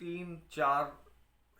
3-4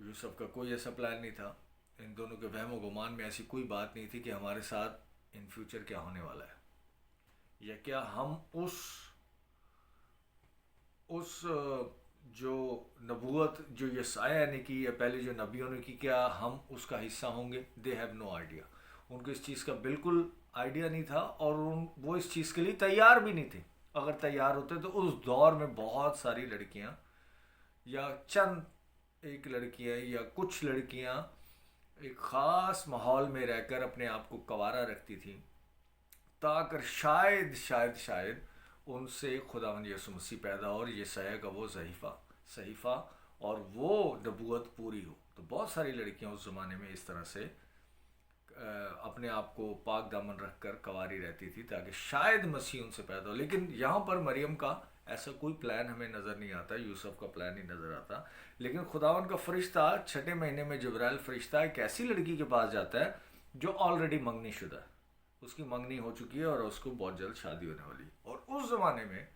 یوسف کا کوئی ایسا پلان نہیں تھا. ان دونوں کے وہم و گمان میں ایسی کوئی بات نہیں تھی کہ ہمارے ساتھ ان فیوچر کیا ہونے والا ہے, یا کیا ہم اس جو نبوت جو یسایہ نے کی یا پہلے جو نبیوں نے کی, کیا ہم اس کا حصہ ہوں گے. They have no idea. ان کو اس چیز کا بالکل آئیڈیا نہیں تھا, اور وہ اس چیز کے لیے تیار بھی نہیں تھے. اگر تیار ہوتے تو اس دور میں بہت ساری لڑکیاں یا چند ایک لڑکیاں یا کچھ لڑکیاں ایک خاص ماحول میں رہ کر اپنے آپ کو کنوارا رکھتی تھیں, تاکہ شاید ان سے خداوند یسوع مسیح پیدا ہو اور یسایہ کا وہ صحیفہ اور وہ نبوت پوری ہو. تو بہت ساری لڑکیاں اس زمانے میں اس طرح سے اپنے آپ کو پاک دامن رکھ کر کنواری رہتی تھی تاکہ شاید مسیح ان سے پیدا ہو. لیکن یہاں پر مریم کا ایسا کوئی پلان ہمیں نظر نہیں آتا, یوسف کا پلان ہی نظر آتا. لیکن خداوند کا فرشتہ 6 مہینے میں جبرائیل فرشتہ ایک ایسی لڑکی کے پاس جاتا ہے جو آلریڈی منگنی شدہ ہے, اس کی منگنی ہو چکی ہے اور اس کو بہت جلد شادی ہونے والی. اور اس زمانے میں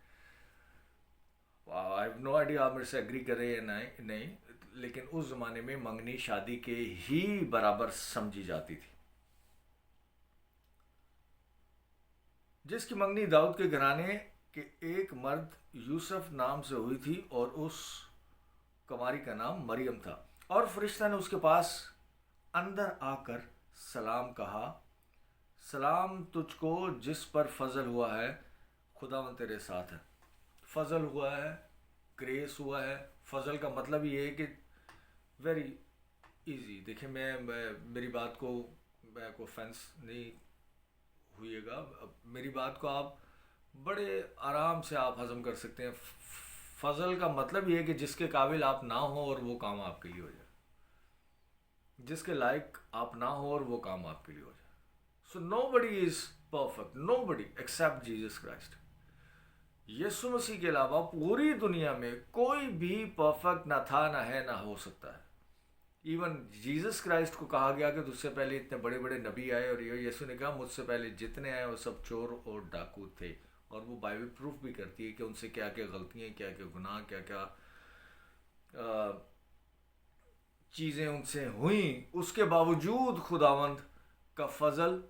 آئی ہیو نو آئیڈیا, آپ میرے سے ایگری کرے یا نہیں, لیکن اس زمانے میں منگنی شادی کے ہی برابر سمجھی جاتی تھی. جس کی منگنی داؤد کے گھرانے کے ایک مرد یوسف نام سے ہوئی تھی, اور اس کماری کا نام مریم تھا. اور فرشتہ نے اس کے پاس اندر آ کر سلام کہا, سلام تجھ کو جس پر فضل ہوا ہے, خداوند تیرے ساتھ ہے. فضل ہوا ہے, گریس ہوا ہے. فضل کا مطلب یہ ہے کہ ویری ایزی. دیکھیں میری بات کو آفینس نہیں ہوئیے گا, میری بات کو آپ بڑے آرام سے آپ ہضم کر سکتے ہیں. فضل کا مطلب یہ ہے کہ جس کے قابل آپ نہ ہوں اور وہ کام آپ کے لیے ہو جائے, جس کے لائق آپ نہ ہوں اور وہ کام آپ کے لیے ہو جائے. سو nobody is perfect, nobody except Jesus Christ. یسوع مسیح کے علاوہ پوری دنیا میں کوئی بھی پرفیکٹ نہ تھا, نہ ہے, نہ ہو سکتا ہے. ایون جیزس کرائسٹ کو کہا گیا کہ تجھ سے پہلے اتنے بڑے بڑے نبی آئے, اور یسوع نے کہا مجھ سے پہلے جتنے آئے وہ سب چور اور ڈاکو تھے. اور وہ بائبل پروف بھی کرتی ہے کہ ان سے کیا کیا غلطیاں, کیا کیا گناہ, کیا کیا چیزیں ان سے ہوئیں. اس کے باوجود خداوند کا فضل,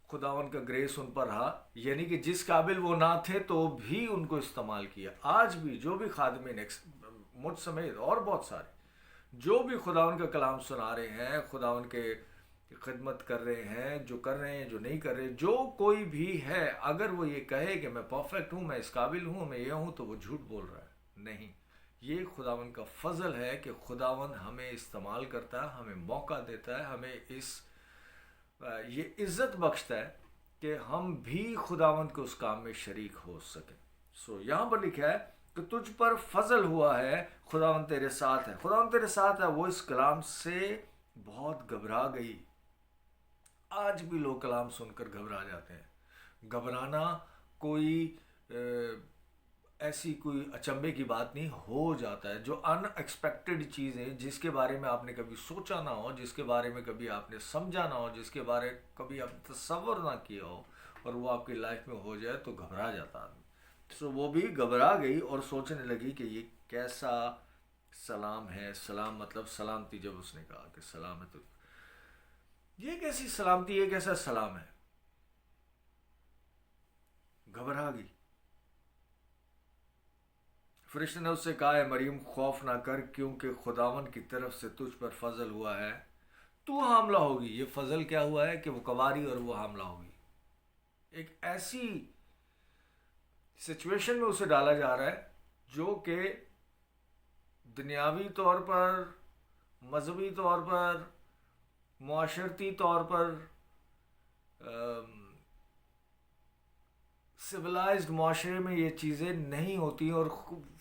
خداوند کا گریس ان پر رہا. یعنی کہ جس قابل وہ نہ تھے تو بھی ان کو استعمال کیا. آج بھی جو بھی خادمین, مجھ سمیت اور بہت سارے جو بھی خداوند کا کلام سنا رہے ہیں, خداوند کے خدمت کر رہے ہیں, جو کر رہے ہیں, جو نہیں کر رہے, جو کوئی بھی ہے, اگر وہ یہ کہے کہ میں پرفیکٹ ہوں, میں اس قابل ہوں, میں یہ ہوں, تو وہ جھوٹ بول رہا ہے. نہیں, یہ خداوند کا فضل ہے کہ خداوند ہمیں استعمال کرتا ہے, ہمیں موقع دیتا ہے, ہمیں یہ عزت بخشتا ہے کہ ہم بھی خداوند کے اس کام میں شریک ہو سکیں. سو یہاں پر لکھا ہے کہ تجھ پر فضل ہوا ہے, خداوند تیرے ساتھ ہے. خداوند تیرے ساتھ ہے, وہ اس کلام سے بہت گھبرا گئی. آج بھی لوگ کلام سن کر گھبرا جاتے ہیں. گھبرانا کوئی ایسی کوئی اچنبے کی بات نہیں, ہو جاتا ہے. جو ان ایکسپیکٹڈ چیزیں, جس کے بارے میں آپ نے کبھی سوچا نہ ہو, جس کے بارے میں کبھی آپ نے سمجھا نہ ہو, جس کے بارے کبھی آپ نے تصور نہ کیا ہو, اور وہ آپ کی لائف میں ہو جائے تو گھبرا جاتا آدمی. سو وہ بھی گھبرا گئی اور سوچنے لگی کہ یہ کیسا سلام ہے. سلام مطلب سلامتی. جب اس نے کہا کہ سلام ہے, تو یہ کیسی سلامتی, یہ کیسا سلام ہے, گھبرا گئی. فرشتے نے اس سے کہا, ہے مریم خوف نہ کر, کیونکہ خداوند کی طرف سے تجھ پر فضل ہوا ہے, تو حاملہ ہوگی. یہ فضل کیا ہوا ہے کہ وہ کنواری اور وہ حاملہ ہوگی. ایک ایسی سچویشن میں اسے ڈالا جا رہا ہے جو کہ دنیاوی طور پر, مذہبی طور پر, معاشرتی طور پر, سویلائزڈ معاشرے میں یہ چیزیں نہیں ہوتی. اور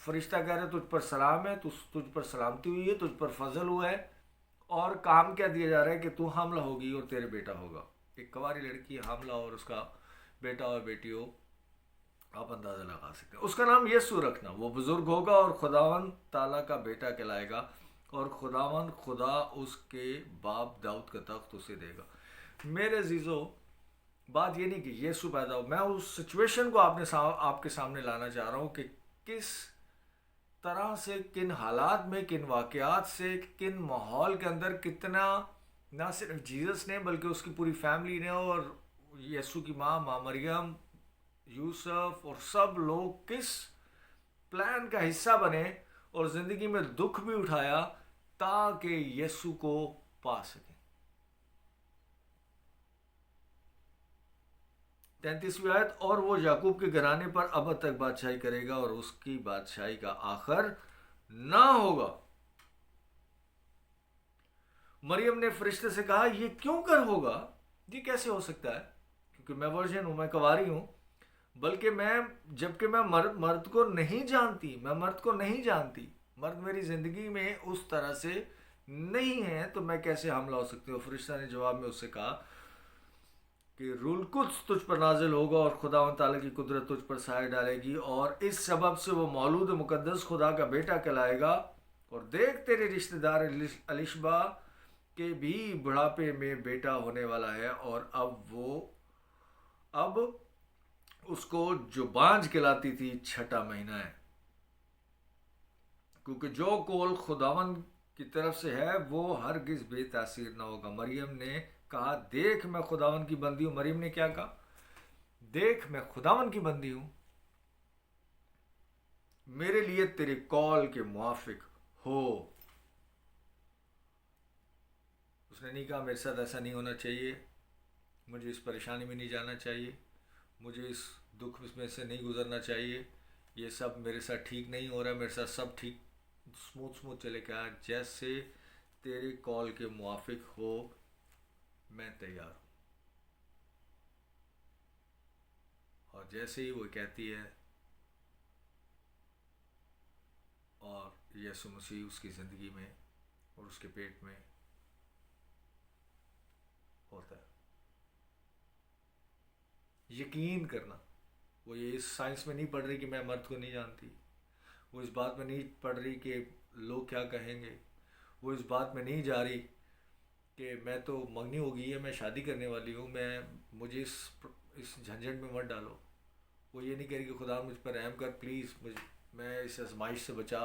فرشتہ کہہ رہے تجھ پر سلام ہے, تجھ پر سلامتی ہوئی ہے, تجھ پر فضل ہوا ہے. اور کام کیا دیا جا رہا ہے کہ تو حاملہ ہوگی اور تیرے بیٹا ہوگا. ایک کنواری لڑکی حاملہ اور اس کا بیٹا اور بیٹی ہو, آپ اندازہ لگا سکتے ہیں. اس کا نام یسوع رکھنا. وہ بزرگ ہوگا اور خداوند تعالیٰ کا بیٹا کہلائے گا, اور خداوند خدا اس کے باپ داؤد کا تخت اسے دے گا. میرے عزیزو, بات یہ نہیں کہ یسوع پیدا ہو. میں اس سچویشن کو آپ کے سامنے لانا چاہ رہا ہوں کہ کس طرح سے، کن حالات میں، کن واقعات سے، کن ماحول کے اندر کتنا نہ صرف جیزس نے بلکہ اس کی پوری فیملی نے اور یسوع کی ماں مریم، یوسف اور سب لوگ کس پلان کا حصہ بنے اور زندگی میں دکھ بھی اٹھایا تاکہ یسوع کو پا سکیں۔ 33ویں آیت، اور وہ یعقوب کے گھرانے پر ابد تک بادشاہی کرے گا اور اس کی بادشاہی کا آخر نہ ہوگا۔ مریم نے فرشتے سے کہا یہ کیوں کر ہوگا، یہ کیسے ہو سکتا ہے، کیونکہ میں ورجن ہوں، میں کنواری ہوں، بلکہ جبکہ میں مرد کو نہیں جانتی، مرد میری زندگی میں اس طرح سے نہیں ہے، تو میں کیسے حاملہ ہو سکتی ہوں؟ فرشتہ نے جواب میں اس سے کہا کہ روح القدس تجھ پر نازل ہوگا اور خداوند تعالیٰ کی قدرت تجھ پر سایہ ڈالے گی، اور اس سبب سے وہ مولود مقدس خدا کا بیٹا کہلائے گا، اور دیکھ تیرے رشتہ دار الشبا کے بھی بڑھاپے میں بیٹا ہونے والا ہے، اور اب اس کو جو بانجھ کہلاتی تھی 6واں مہینہ ہے، کیونکہ جو کول خداوند کی طرف سے ہے وہ ہرگز بے تاثیر نہ ہوگا۔ مریم نے کہا دیکھ میں خداوند کی بندی ہوں۔ مریم نے کیا کہا؟ دیکھ میں خداوند کی بندی ہوں، میرے لیے تیرے کال کے موافق ہو۔ اس نے نہیں کہا میرے ساتھ ایسا نہیں ہونا چاہیے، مجھے اس پریشانی میں نہیں جانا چاہیے، مجھے اس دکھ میں سے نہیں گزرنا چاہیے، یہ سب میرے ساتھ ٹھیک نہیں ہو رہا، میرے ساتھ سب ٹھیک سموتھ چلے گا، جیسے تیرے کال کے موافق ہو میں تیار ہوں۔ اور جیسے ہی وہ کہتی ہے اور یسوع مسیح اس کی زندگی میں اور اس کے پیٹ میں ہوتا ہے۔ یقین کرنا، وہ یہ اس سائنس میں نہیں پڑھ رہی کہ میں مرد کو نہیں جانتی، وہ اس بات میں نہیں پڑھ رہی کہ لوگ کیا کہیں گے، وہ اس بات میں نہیں جا رہی کہ میں تو منگنی ہو گئی ہے، میں شادی کرنے والی ہوں، مجھے اس جھنجھٹ میں مت ڈالو۔ وہ یہ نہیں کہہ رہی کہ خدا مجھ پر رحم کر پلیز، میں اس آزمائش سے بچا۔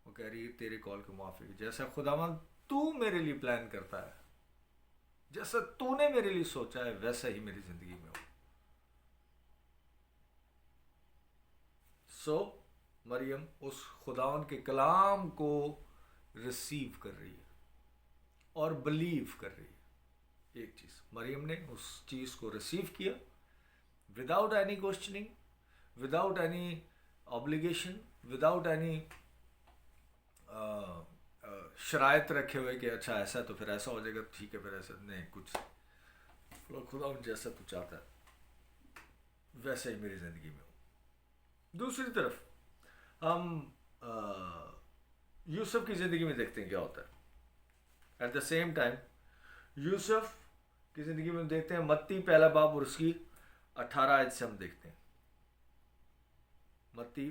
وہ کہہ رہی ہے تیرے کال کے موافق، جیسا خداوند تو میرے لیے پلان کرتا ہے، جیسا تو نے میرے لیے سوچا ہے ویسا ہی میری زندگی میں ہو۔ مریم اس خداوند کے کلام کو ریسیو کر رہی ہے اور بلیو کر رہی ہے۔ ایک چیز، مریم نے اس چیز کو ریسیو کیا without any questioning, without any obligation, without any شرائط رکھے ہوئے کہ اچھا ایسا تو پھر ایسا ہو جائے گا، ٹھیک ہے پھر ایسا نہیں، کچھ خدا جیسا تو چاہتا ہے ویسا ہی میری زندگی میں ہو۔ دوسری طرف ہم یوسف کی زندگی میں دیکھتے ہیں کیا ہوتا ہے۔ ایٹ دا سیم ٹائم یوسف کی زندگی میں دیکھتے ہیں متی 1 باب اور اس کی 18 آیت سے ہم دیکھتے ہیں۔ متی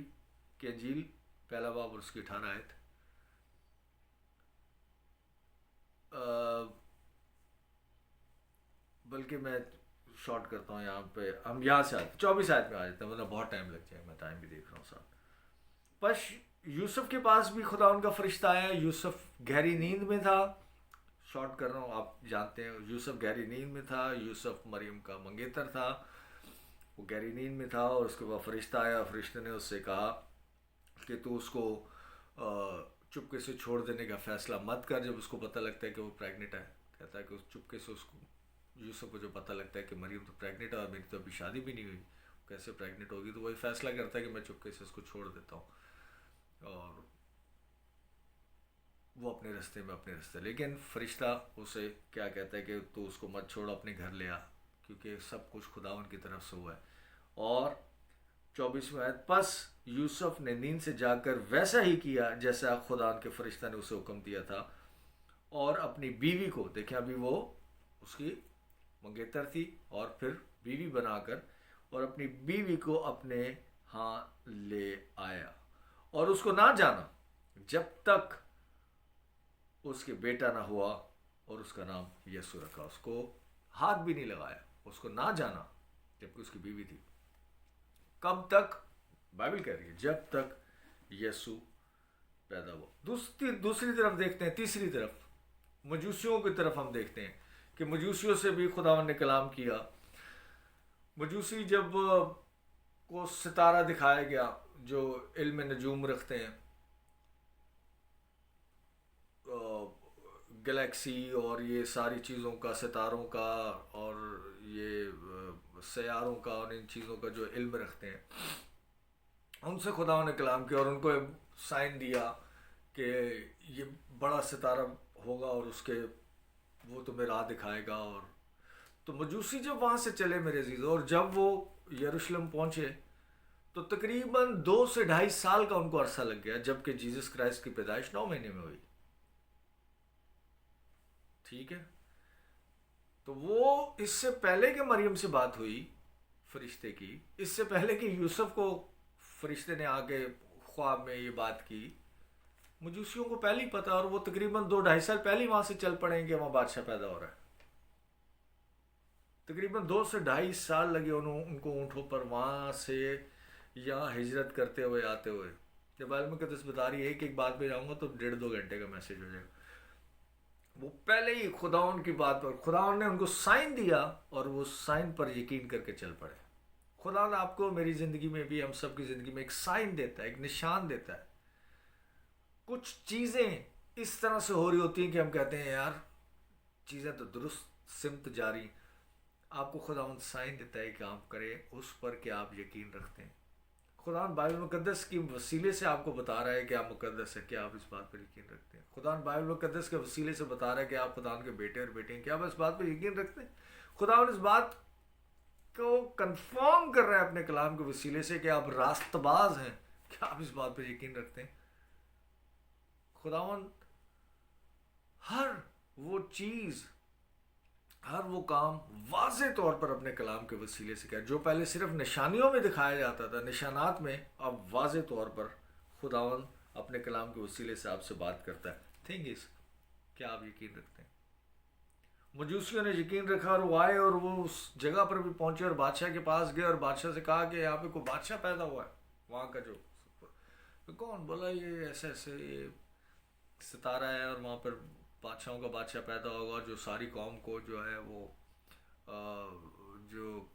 کی انجیل 1 باب اور اس کی 18 آیت۔ بلکہ میں شارٹ کرتا ہوں یہاں پہ، ہم یہاں سے 24 آیت میں آ جاتے ہیں، ورنہ بہت ٹائم لگ جائے، میں ٹائم بھی دیکھ رہا ہوں ساتھ۔ پس یوسف کے پاس بھی خدا ان کا فرشتہ آیا، یوسف گہری نیند میں تھا، شارٹ کر رہا ہوں، آپ جانتے ہیں یوسف گہری نیند میں تھا، یوسف مریم کا منگیتر تھا، وہ گہری نیند میں تھا، اور اس کے بعد فرشتہ آیا، فرشتے نے اس سے کہا کہ تو اس کو چپکے سے چھوڑ دینے کا فیصلہ مت کر۔ جب اس کو پتہ لگتا ہے کہ وہ پریگنٹ ہے، کہتا ہے کہ اس چپکے سے اس کو، یوسف کو جو پتہ لگتا ہے کہ مریم تو پریگنٹ ہے اور میری تو ابھی شادی بھی نہیں ہوئی، کیسے پریگنٹ ہوگی، تو وہی فیصلہ کرتا ہے کہ میں چپکے سے اس کو چھوڑ دیتا ہوں، اور وہ اپنے راستے، لیکن فرشتہ اسے کیا کہتا ہے کہ تو اس کو مت چھوڑ، اپنے گھر لے آ، کیونکہ سب کچھ خداوند کی طرف سے ہوا ہے۔ اور 24ویں آیت، پس یوسف نے نیند سے جاگ کر ویسا ہی کیا جیسا خداوند کے فرشتہ نے اسے حکم دیا تھا، اور اپنی بیوی کو، دیکھیں ابھی وہ اس کی منگیتر تھی اور پھر بیوی بنا کر، اور اپنی بیوی کو اپنے ہاں لے آیا، اور اس کو نہ جانا جب تک اس کے بیٹا نہ ہوا، اور اس کا نام یسوع رکھا۔ اس کو ہاتھ بھی نہیں لگایا، اس کو نہ جانا جبکہ اس کی بیوی تھی. کب تک؟ بائبل کہہ رہی ہے جب تک یسوع پیدا ہوا. دوسری طرف دیکھتے ہیں، تیسری طرف مجوسیوں کی طرف ہم دیکھتے ہیں کہ مجوسیوں سے بھی خداوند نے کلام کیا. مجوسی جب کو ستارہ دکھایا گیا جو علم نجوم رکھتے ہیں، گلیکسی اور یہ ساری چیزوں کا، ستاروں کا اور یہ سیاروں کا اور ان چیزوں کا جو علم رکھتے ہیں، ان سے خدا نے کلام کیا اور ان کو سائن دیا کہ یہ بڑا ستارہ ہوگا اور اس کے وہ تمہیں راہ دکھائے گا. اور تو مجوسی جب وہاں سے چلے میرے عزیزو، اور جب وہ یروشلم پہنچے تو تقریباً 2 سے 2.5 سال کا ان کو عرصہ لگ گیا، جبکہ جیزس کرائسٹ کی پیدائش 9 مہینے میں ہوئی. ٹھیک ہے، تو وہ اس سے پہلے کہ مریم سے بات ہوئی فرشتے کی، اس سے پہلے کہ یوسف کو فرشتے نے آ کے خواب میں یہ بات کی، مجوسیوں کو پہلے ہی پتا، اور وہ تقریباً 2-2.5 سال پہلے ہی وہاں سے چل پڑیں کہ وہاں بادشاہ پیدا ہو رہا ہے. تقریباً 2 سے 2.5 سال لگے ان کو اونٹوں پر وہاں سے یہاں ہجرت کرتے ہوئے آتے ہوئے. جب بائبل مقدس بتا رہی ہے کہ ایک بات پہ جاؤں گا تو 1.5-2 گھنٹے کا میسج ہو جائے گا. وہ پہلے ہی خداون کی بات پر خداون نے ان کو سائن دیا اور وہ سائن پر یقین کر کے چل پڑے. خدا نے آپ کو میری زندگی میں بھی، ہم سب کی زندگی میں ایک سائن دیتا ہے، ایک نشان دیتا ہے. کچھ چیزیں اس طرح سے ہو رہی ہوتی ہیں کہ ہم کہتے ہیں یار چیزیں تو درست سمت جاری. آپ کو خداوند سائن دیتا ہے کہ آپ کریں اس پر کہ آپ یقین رکھتے ہیں. خداوند بائبل مقدس کی وسیلے سے آپ کو بتا رہا ہے کہ آپ مقدس ہے، کیا آپ اس بات پر یقین رکھتے ہیں؟ خداوند بائبل مقدس کے وسیلے سے بتا رہا ہے کہ آپ خداوند کے بیٹے اور بیٹے ہیں، کیا آپ اس بات پر یقین رکھتے ہیں؟ خداوند اس بات کو کنفرم کر رہا ہے اپنے کلام کے وسیلے سے کہ آپ راست باز ہیں، کیا آپ اس بات پر یقین رکھتے ہیں؟ خداوند ہر وہ چیز، ہر وہ کام واضح طور پر اپنے کلام کے وسیلے سے کیا، جو پہلے صرف نشانیوں میں دکھایا جاتا تھا، نشانات میں، اب واضح طور پر خداوند اپنے کلام کے وسیلے سے آپ سے بات کرتا ہے. تھنگ از، کیا آپ یقین رکھتے ہیں؟ مجوسیوں نے یقین رکھا اور وہ آئے اور وہ اس جگہ پر بھی پہنچے اور بادشاہ کے پاس گئے اور بادشاہ سے کہا کہ یہاں پہ کوئی بادشاہ پیدا ہوا ہے. وہاں کا جو کون بولا یہ ایسے ایسے یہ ستارہ ہے اور وہاں پر بادشاہوں کا بادشاہ پیدا ہوگا جو ساری قوم کو جو ہے وہ جو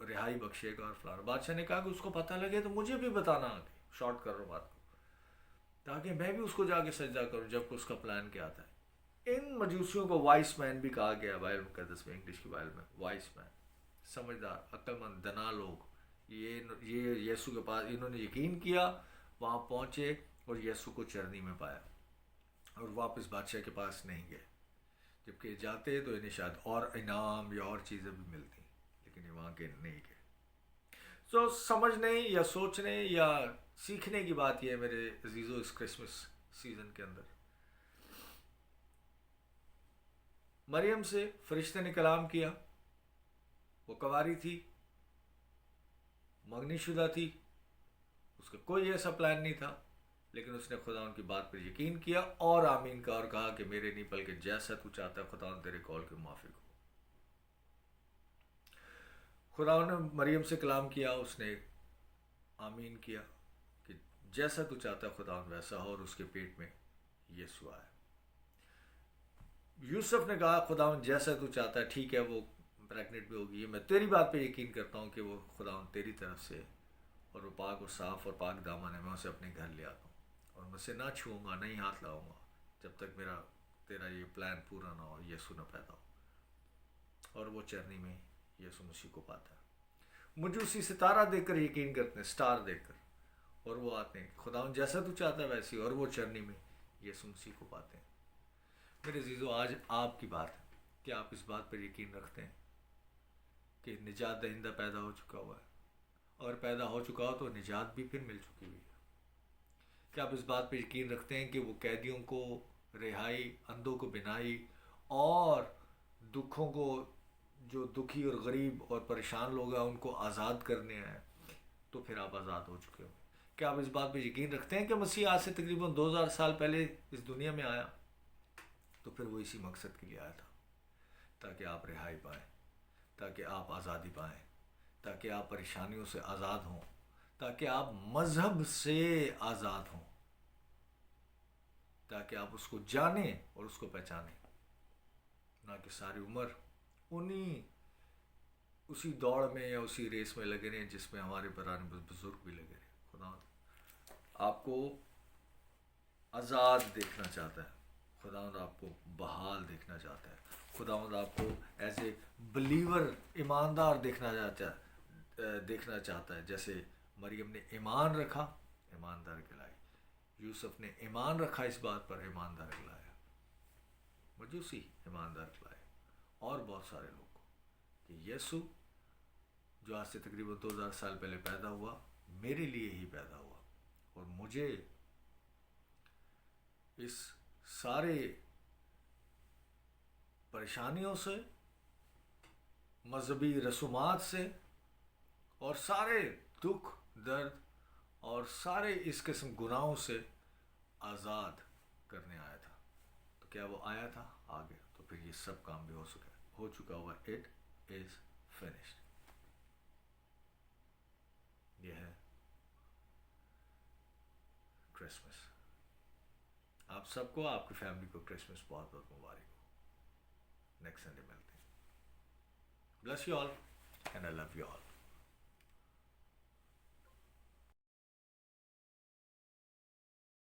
رہائی بخشے گا اور فلانا. بادشاہ نے کہا کہ اس کو پتہ لگے تو مجھے بھی بتانا آگے، شارٹ کر رہا ہوں بات کو، تاکہ میں بھی اس کو جا کے سجدہ کروں جب کہ اس کا پلان کیا تھا. ان مجوسیوں کو وائس مین بھی کہا گیا بائبل مقدس میں، انگلش کی بائبل میں وائس مین، سمجھدار، عقل مند، دنا لوگ. یہ یسوع کے پاس انہوں نے یقین کیا، وہاں پہنچے اور یسوع کو چرنی میں پایا اور واپس بادشاہ کے پاس نہیں گئے. جبکہ جاتے تو انہیں شاید اور انعام یا اور چیزیں بھی ملتی، لیکن یہ وہاں کے نہیں گئے. سو سمجھنے یا سوچنے یا سیکھنے کی بات یہ ہے میرے عزیزو، اس کرسمس سیزن کے اندر مریم سے فرشتے نے کلام کیا. وہ کنواری تھی، منگنی شدہ تھی، اس کا کوئی ایسا پلان نہیں تھا، لیکن اس نے خدا ان کی بات پر یقین کیا اور آمین کا اور کہا کہ میرے نہیں بلکہ جیسا تو چاہتا ہے خدا ان تیرے قول کے موافق ہو. خدا نے مریم سے کلام کیا، اس نے آمین کیا کہ جیسا تو چاہتا ہے خدا ویسا ہو، اور اس کے پیٹ میں یسوع آیا. یوسف نے کہا خدا جیسا تو چاہتا ہے، ٹھیک ہے وہ پریگننٹ بھی ہوگی، میں تیری بات پہ یقین کرتا ہوں کہ وہ خدا تیری طرف سے اور وہ پاک اور صاف اور پاک دامن ہے، میں اسے اپنے گھر لے آتا ہوں اور میں اسے نہ چھوؤں گا، نہیں ہاتھ لاؤں گا جب تک تیرا یہ پلان پورا نہ ہو، یسوع نہ پیدا ہو. اور وہ چرنی میں یسوع مسیح کو پاتا ہے. مجوسی ستارہ دیکھ کر یقین کرتے ہیں، سٹار دیکھ کر، اور وہ آتے ہیں خدا جیسا تو چاہتا ہے ویسی، اور وہ چرنی میں یسوع مسیح کو پاتے ہیں. میرے عزیزو، آج آپ کی بات ہے کہ آپ اس بات پر یقین رکھتے ہیں کہ نجات دہندہ پیدا ہو چکا ہوا ہے، اور پیدا ہو چکا ہو تو نجات بھی پھر مل چکی ہوئی ہے. کیا آپ اس بات پر یقین رکھتے ہیں کہ وہ قیدیوں کو رہائی، اندھوں کو بینائی، اور دکھوں کو، جو دکھی اور غریب اور پریشان لوگ ہیں ان کو آزاد کرنے ہیں، تو پھر آپ آزاد ہو چکے ہو؟ کیا آپ اس بات پہ یقین رکھتے ہیں کہ مسیح آج سے تقریباً 2000 سال پہلے اس دنیا میں آیا تو پھر وہ اسی مقصد کے لیے آیا تھا، تاکہ آپ رہائی پائیں، تاکہ آپ آزادی پائیں، تاکہ آپ پریشانیوں سے آزاد ہوں، تاکہ آپ مذہب سے آزاد ہوں، تاکہ آپ اس کو جانیں اور اس کو پہچانیں، نہ کہ ساری عمر اسی دوڑ میں یا اسی ریس میں لگے رہیں جس میں ہمارے پرانے بزرگ بھی لگے رہے۔ خدا آپ کو آزاد دیکھنا چاہتا ہے، خداوند آپ کو بحال دیکھنا چاہتا ہے، خداوند آپ کو ایز اے بلیور ایماندار دیکھنا چاہتا ہے۔ جیسے مریم نے ایمان رکھا، ایماندار کہلائی، یوسف نے ایمان رکھا اس بات پر، ایماندار کہلایا، مجوسی ایماندار کہلائے، اور بہت سارے لوگ کہ یسوع جو آج سے تقریباً 2000 سال پہلے پیدا ہوا، میرے لیے ہی پیدا ہوا، اور مجھے اس سارے پریشانیوں سے، مذہبی رسومات سے، اور سارے دکھ درد اور سارے اس قسم گناہوں سے آزاد کرنے آیا تھا۔ تو کیا وہ آیا تھا؟ آگے تو پھر یہ سب کام بھی ہو چکا ہوا۔ It is finished. یہ ہے کرسمس۔ آپ سب کو، آپ کی فیملی کو کرسمس بہت بہت مبارک ہو۔ نیکسٹ سنڈے ملتے ہیں۔ Bless you all and I love you all.